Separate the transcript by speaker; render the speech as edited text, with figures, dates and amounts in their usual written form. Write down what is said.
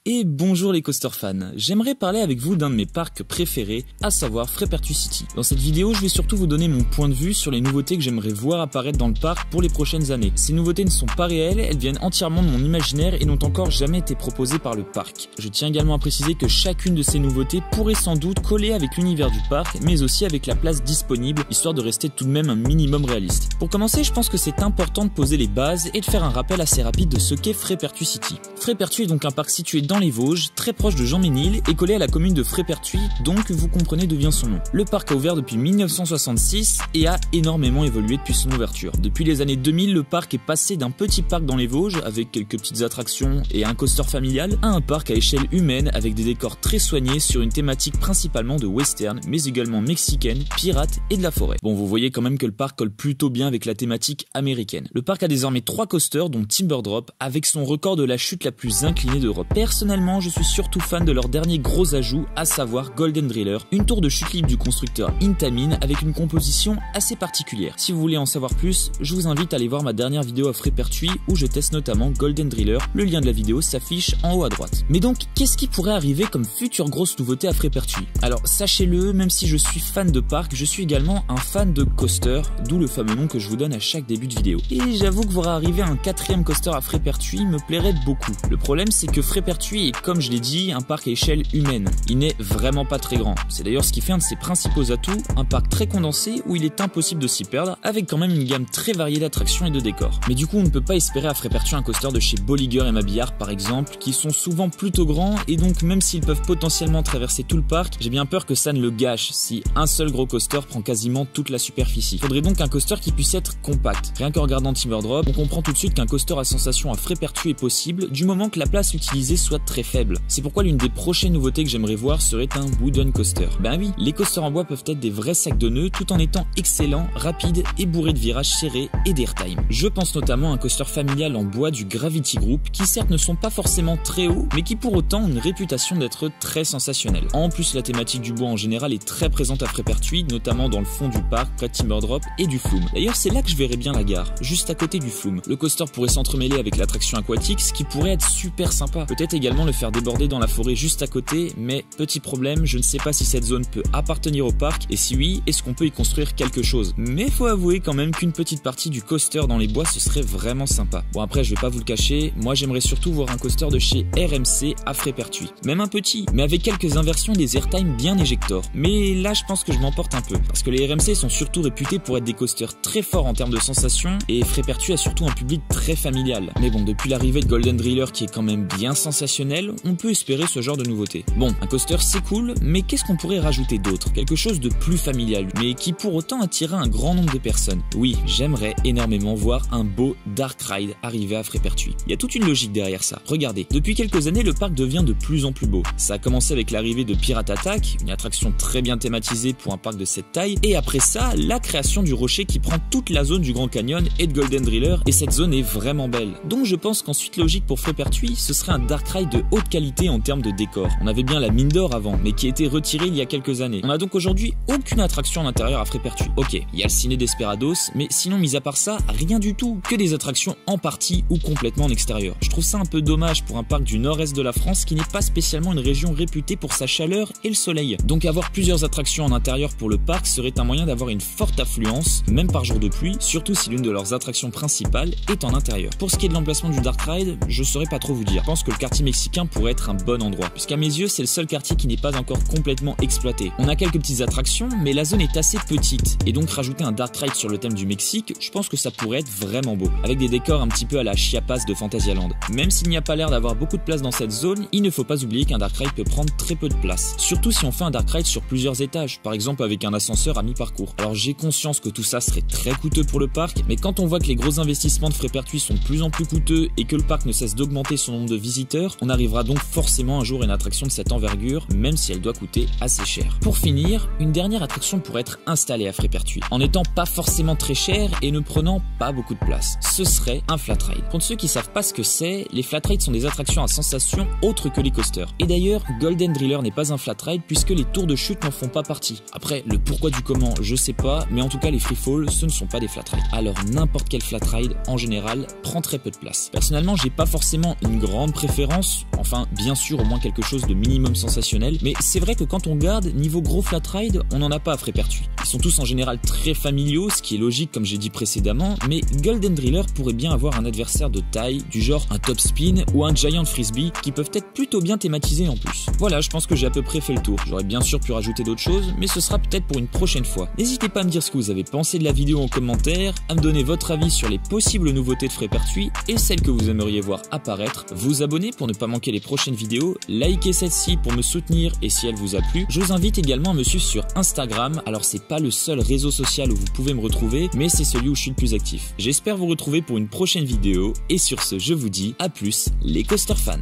Speaker 1: Et bonjour les coaster fans, j'aimerais parler avec vous d'un de mes parcs préférés, à savoir Freepertuis City. Dans cette vidéo, je vais surtout vous donner mon point de vue sur les nouveautés que j'aimerais voir apparaître dans le parc pour les prochaines années. Ces nouveautés ne sont pas réelles, elles viennent entièrement de mon imaginaire et n'ont encore jamais été proposées par le parc. Je tiens également à préciser que chacune de ces nouveautés pourrait sans doute coller avec l'univers du parc, mais aussi avec la place disponible, histoire de rester tout de même un minimum réaliste. Pour commencer, je pense que c'est important de poser les bases et de faire un rappel assez rapide de ce qu'est Freepertuis City. Freepertuis est donc un parc situé dans les Vosges, très proche de Jean-Ménil et collé à la commune de Frépertuis, donc vous comprenez d'où vient son nom. Le parc a ouvert depuis 1966 et a énormément évolué depuis son ouverture. Depuis les années 2000, le parc est passé d'un petit parc dans les Vosges avec quelques petites attractions et un coaster familial à un parc à échelle humaine avec des décors très soignés sur une thématique principalement de western mais également mexicaine, pirate et de la forêt. Bon, vous voyez quand même que le parc colle plutôt bien avec la thématique américaine. Le parc a désormais 3 coasters dont Timberdrop avec son record de la chute la plus inclinée d'Europe. Personnellement, je suis surtout fan de leur dernier gros ajout, à savoir Golden Driller, une tour de chute libre du constructeur Intamin avec une composition assez particulière. Si vous voulez en savoir plus, je vous invite à aller voir ma dernière vidéo à Freepertuis où je teste notamment Golden Driller, le lien de la vidéo s'affiche en haut à droite. Mais donc, qu'est-ce qui pourrait arriver comme future grosse nouveauté à Freepertuis? Alors sachez-le, même si je suis fan de parc, je suis également un fan de coaster, d'où le fameux nom que je vous donne à chaque début de vidéo. Et j'avoue que voir arriver un 4e coaster à Freepertuis me plairait beaucoup. Le problème c'est que Freepertuis est, comme je l'ai dit, un parc à échelle humaine. Il n'est vraiment pas très grand. C'est d'ailleurs ce qui fait un de ses principaux atouts, un parc très condensé où il est impossible de s'y perdre, avec quand même une gamme très variée d'attractions et de décors. Mais du coup, on ne peut pas espérer à Freepertuis un coaster de chez Bolliger et Mabillard par exemple, qui sont souvent plutôt grands et donc même s'ils peuvent potentiellement traverser tout le parc, j'ai bien peur que ça ne le gâche si un seul gros coaster prend quasiment toute la superficie. Il faudrait donc un coaster qui puisse être compact. Rien qu'en regardant Timberdrop, on comprend tout de suite qu'un coaster à sensation à Freepertuis est possible du moment que la place utilisée soit très faible. C'est pourquoi l'une des prochaines nouveautés que j'aimerais voir serait un wooden coaster. Ben oui, les coasters en bois peuvent être des vrais sacs de nœuds tout en étant excellents, rapides et bourrés de virages serrés et d'airtime. Je pense notamment à un coaster familial en bois du Gravity Group qui certes ne sont pas forcément très hauts mais qui pour autant ont une réputation d'être très sensationnels. En plus, la thématique du bois en général est très présente à Freepertuis, notamment dans le fond du parc, près de Timberdrop et du Flume. D'ailleurs, c'est là que je verrais bien la gare, juste à côté du Flume. Le coaster pourrait s'entremêler avec l'attraction aquatique, ce qui pourrait être super sympa. Peut-être également le faire déborder dans la forêt juste à côté, mais petit problème, je ne sais pas si cette zone peut appartenir au parc, et si oui, est-ce qu'on peut y construire quelque chose? Mais faut avouer quand même qu'une petite partie du coaster dans les bois, ce serait vraiment sympa. Bon après, je vais pas vous le cacher, moi j'aimerais surtout voir un coaster de chez RMC à Freepertuis. Même un petit, mais avec quelques inversions des airtime bien éjector. Mais là, je pense que je m'emporte un peu, parce que les RMC sont surtout réputés pour être des coasters très forts en termes de sensations, et Freepertuis a surtout un public très familial. Mais bon, depuis l'arrivée de Golden Driller qui est quand même bien sensationnel, on peut espérer ce genre de nouveauté. Bon, un coaster c'est cool, mais qu'est-ce qu'on pourrait rajouter d'autre? Quelque chose de plus familial, mais qui pour autant attirera un grand nombre de personnes. Oui, j'aimerais énormément voir un beau Dark Ride arriver à Freepertuis. Il y a toute une logique derrière ça. Regardez, depuis quelques années, le parc devient de plus en plus beau. Ça a commencé avec l'arrivée de Pirate Attack, une attraction très bien thématisée pour un parc de cette taille, et après ça, la création du rocher qui prend toute la zone du Grand Canyon et de Golden Driller, et cette zone est vraiment belle. Donc je pense qu'en suite logique pour Freepertuis, ce serait un Dark Ride de haute qualité en termes de décor. On avait bien la mine d'or avant, mais qui a été retirée il y a quelques années. On a donc aujourd'hui aucune attraction à l'intérieur à Freepertuis. Ok, il y a le ciné Desperados, mais sinon mis à part ça, rien du tout, que des attractions en partie ou complètement en extérieur. Je trouve ça un peu dommage pour un parc du nord-est de la France qui n'est pas spécialement une région réputée pour sa chaleur et le soleil. Donc avoir plusieurs attractions en intérieur pour le parc serait un moyen d'avoir une forte affluence, même par jour de pluie, surtout si l'une de leurs attractions principales est en intérieur. Pour ce qui est de l'emplacement du Dark Ride, je saurais pas trop vous dire. Je pense que le quartier mexicain pourrait être un bon endroit, puisqu'à mes yeux c'est le seul quartier qui n'est pas encore complètement exploité. On a quelques petites attractions, mais la zone est assez petite, et donc rajouter un Dark Ride sur le thème du Mexique, je pense que ça pourrait être vraiment beau, avec des décors un petit peu à la Chiapas de Fantasyland. Même s'il n'y a pas l'air d'avoir beaucoup de place dans cette zone, il ne faut pas oublier qu'un Dark Ride peut prendre très peu de place, surtout si on fait un Dark Ride sur plusieurs étages, par exemple avec un ascenseur à mi-parcours. Alors j'ai conscience que tout ça serait très coûteux pour le parc, mais quand on voit que les gros investissements de Freepertuis sont de plus en plus coûteux et que le parc ne cesse d'augmenter son nombre de visiteurs, on arrivera donc forcément un jour à une attraction de cette envergure, même si elle doit coûter assez cher. Pour finir, une dernière attraction pourrait être installée à Freepertuis, en n'étant pas forcément très chère et ne prenant pas beaucoup de place. Ce serait un flat ride. Pour ceux qui savent pas ce que c'est, les flat rides sont des attractions à sensation autres que les coasters. Et d'ailleurs, Golden Driller n'est pas un flat ride puisque les tours de chute n'en font pas partie. Après, le pourquoi du comment, je sais pas, mais en tout cas les free fall, ce ne sont pas des flat rides. Alors n'importe quel flat ride, en général, prend très peu de place. Personnellement, j'ai pas forcément une grande préférence plus. Enfin, bien sûr, au moins quelque chose de minimum sensationnel. Mais c'est vrai que quand on regarde, niveau gros flat ride, on n'en a pas à Frépertuis. Ils sont tous en général très familiaux, ce qui est logique comme j'ai dit précédemment, mais Golden Driller pourrait bien avoir un adversaire de taille, du genre un top spin ou un giant frisbee, qui peuvent être plutôt bien thématisés en plus. Voilà, je pense que j'ai à peu près fait le tour. J'aurais bien sûr pu rajouter d'autres choses, mais ce sera peut-être pour une prochaine fois. N'hésitez pas à me dire ce que vous avez pensé de la vidéo en commentaire, à me donner votre avis sur les possibles nouveautés de Frépertuis et celles que vous aimeriez voir apparaître, vous abonner pour ne pas manquer les prochaines vidéos, likez celle-ci pour me soutenir et si elle vous a plu, je vous invite également à me suivre sur Instagram. Alors c'est pas le seul réseau social où vous pouvez me retrouver, mais c'est celui où je suis le plus actif. J'espère vous retrouver pour une prochaine vidéo et sur ce je vous dis à plus les coaster fans.